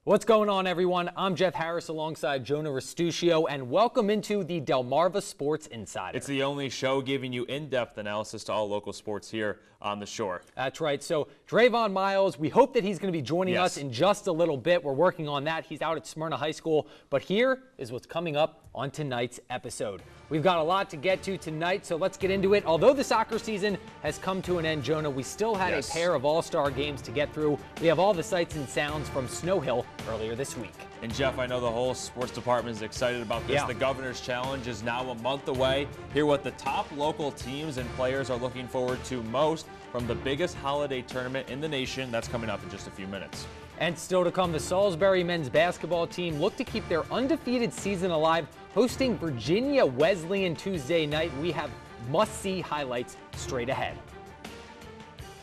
What's going on, everyone? I'm Jeff Harris alongside Jonah Restuccio, and welcome into the Delmarva Sports Insider. It's the only show giving you in-depth analysis to all local sports here on the shore. That's right. So Drayvon Miles, we hope that he's going to be joining us in just a little bit. We're working on that. He's out at Smyrna High School. But here is what's coming up on tonight's episode. We've got a lot to get to tonight, so let's get into it. Although the soccer season has come to an end, Jonah, we still had a pair of all-star games to get through. We have all the sights and sounds from Snow Hill earlier this week. And Jeff, I know the whole sports department is excited about this. The Governor's Challenge is now a month away. Hear what the top local teams and players are looking forward to most from the biggest holiday tournament in the nation. That's coming up in just a few minutes. And still to come, the Salisbury men's basketball team look to keep their undefeated season alive, hosting Virginia Wesleyan Tuesday night. We have must-see highlights straight ahead.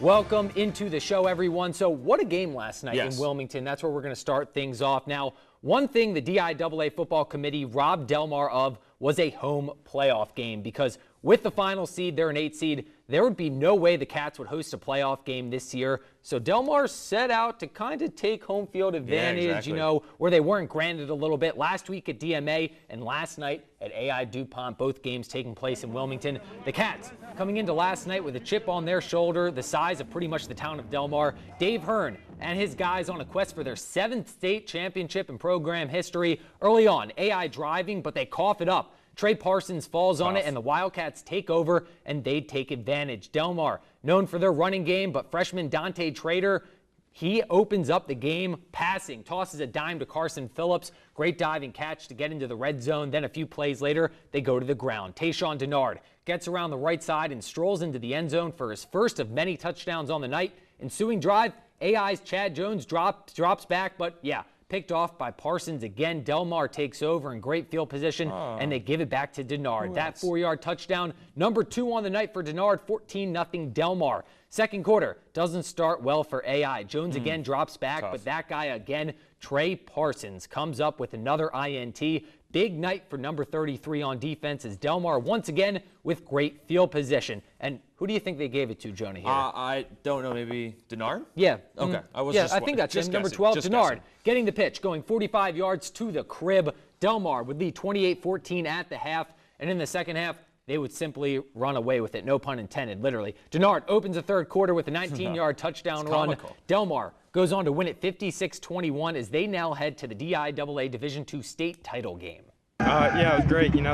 Welcome into the show, everyone. So what a game last night in Wilmington. That's where we're going to start things off. Now, one thing the DIAA football committee robbed Delmar of was a home playoff game, because with the final seed, they're an 8 seed, there would be no way the Cats would host a playoff game this year. So Delmar set out to kind of take home field advantage, you know, where they weren't granted a little bit last week at DMA and last night at AI DuPont, both games taking place in Wilmington. The Cats coming into last night with a chip on their shoulder, the size of pretty much the town of Delmar. Dave Hearn and his guys on a quest for their 7th state championship in program history. Early on, AI driving, but they cough it up. Trey Parsons falls on it, and the Wildcats take over, and they take advantage. Delmar, known for their running game, but freshman Dante Trader, he opens up the game passing, tosses a dime to Carson Phillips. Great diving catch to get into the red zone. Then a few plays later, they go to the ground. Tayshawn Denard gets around the right side and strolls into the end zone for his first of many touchdowns on the night. Ensuing drive, AI's Chad Jones drops back, but picked off by Parsons again. Delmar takes over in great field position, and they give it back to Denard. That 4-yard touchdown, number 2 on the night for Denard, 14-0 Delmar. Second quarter doesn't start well for AI. Jones again drops back, but that guy again, Trey Parsons, comes up with another INT. Big night for number 33 on defense as Delmar once again with great field position. And who do you think they gave it to, Jonah, here? I don't know. Maybe Denard? Yeah. Okay. I think that's him. Number 12, Denard, getting the pitch, going 45 yards to the crib. Delmar would lead 28-14 at the half. And in the second half, they would simply run away with it. No pun intended, literally. Denard opens the third quarter with a 19-yard touchdown run. Delmar goes on to win it 56-21 as they now head to the DIAA Division II state title game. Yeah, it was great. You know,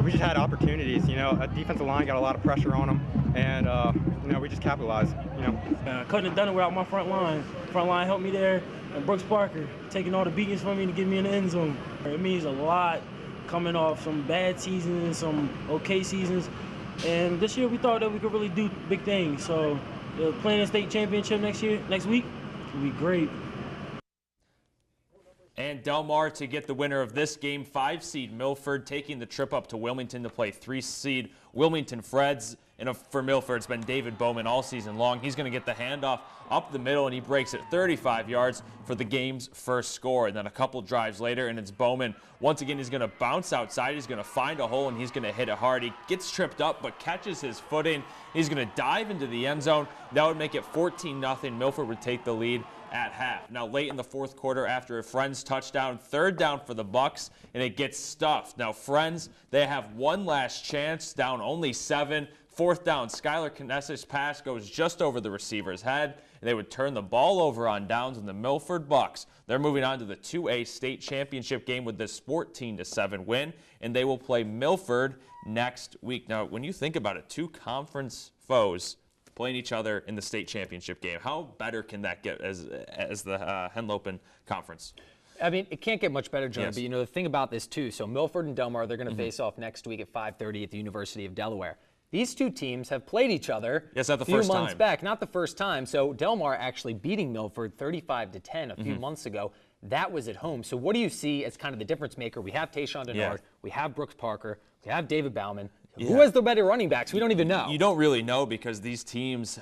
we just had opportunities. You know, a defensive line got a lot of pressure on them, and you know, we just capitalized. You know, couldn't have done it without my front line. Front line helped me there, and Brooks Parker taking all the beatings from me to get me in the end zone. It means a lot coming off some bad seasons, some okay seasons, and this year we thought that we could really do big things. So playing the state championship next week, will be great. And Delmar to get the winner of this game, 5 seed Milford taking the trip up to Wilmington to play 3 seed Wilmington Freds. And for Milford, it's been David Bowman all season long. He's going to get the handoff up the middle, and he breaks it 35 yards for the game's first score. And then a couple drives later, and it's Bowman. Once again, he's going to bounce outside. He's going to find a hole, and he's going to hit it hard. He gets tripped up, but catches his footing. He's going to dive into the end zone. That would make it 14-0. Milford would take the lead at half. Now, late in the fourth quarter, after a Friends touchdown, third down for the Bucks, and it gets stuffed. Now, Friends, they have one last chance, down only 7. Fourth down, Skylar Kness's pass goes just over the receiver's head, and they would turn the ball over on downs, and the Milford Bucks, they're moving on to the 2A state championship game with this 14-7 win, and they will play Milford next week. Now, when you think about it, 2 conference foes playing each other in the state championship game. How better can that get as the Henlopen Conference? I mean, it can't get much better, Jonah, but you know, the thing about this too, so Milford and Delmar, they're going to face off next week at 5:30 at the University of Delaware. These two teams have played each other a few months back. Not the first time. So Delmar actually beating Milford 35-10 a few months ago. That was at home. So what do you see as kind of the difference maker? We have Tayshawn Denard. We have Brooks Parker. We have David Bauman. Who has the better running backs? We don't even know. You don't really know because these teams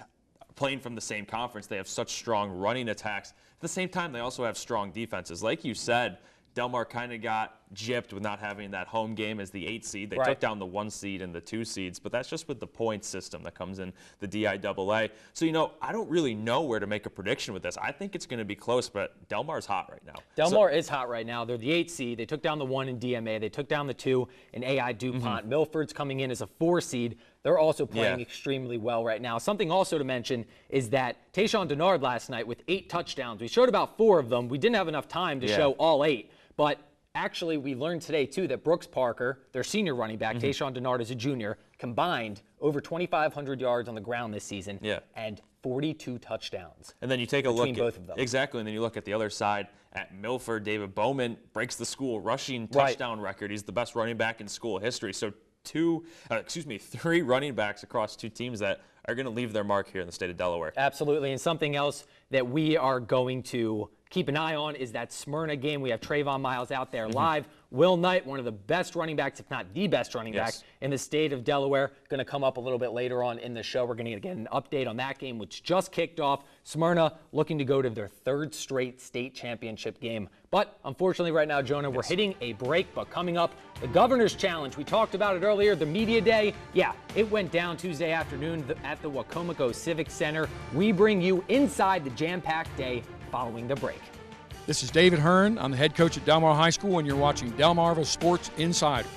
playing from the same conference, they have such strong running attacks. At the same time, they also have strong defenses. Like you said, Delmar kind of got gypped with not having that home game as the 8 seed. They Right. took down the 1 seed and the 2 seeds, but that's just with the point system that comes in the DIAA. So, I don't really know where to make a prediction with this. I think it's going to be close, but Delmar's hot right now. Delmar is hot right now. They're the 8 seed. They took down the 1 in DMA. They took down the 2 in AI DuPont. Milford's coming in as a 4 seed. They're also playing extremely well right now. Something also to mention is that Tayshawn Denard last night with 8 touchdowns. We showed about 4 of them. We didn't have enough time to show all 8, but actually, we learned today, too, that Brooks Parker, their senior running back, Tayshawn Denard is a junior, combined over 2,500 yards on the ground this season and 42 touchdowns. And then you take a look between both of them. Exactly, and then you look at the other side at Milford. David Bowman breaks the school rushing touchdown record. He's the best running back in school history. So 3 running backs across 2 teams that are going to leave their mark here in the state of Delaware. Absolutely, and something else that we are going to keep an eye on is that Smyrna game. We have Trayvon Miles out there live. Will Knight, one of the best running backs, if not the best running back in the state of Delaware, going to come up a little bit later on in the show. We're going to get an update on that game, which just kicked off. Smyrna looking to go to their 3rd straight state championship game. But unfortunately right now, Jonah, we're hitting a break. But coming up, the Governor's Challenge. We talked about it earlier, the media day. Yeah, it went down Tuesday afternoon at the Wacomico Civic Center. We bring you inside the jam-packed day following the break. This is David Hearn. I'm the head coach at Delmar High School, and you're watching Delmarva Sports Insider.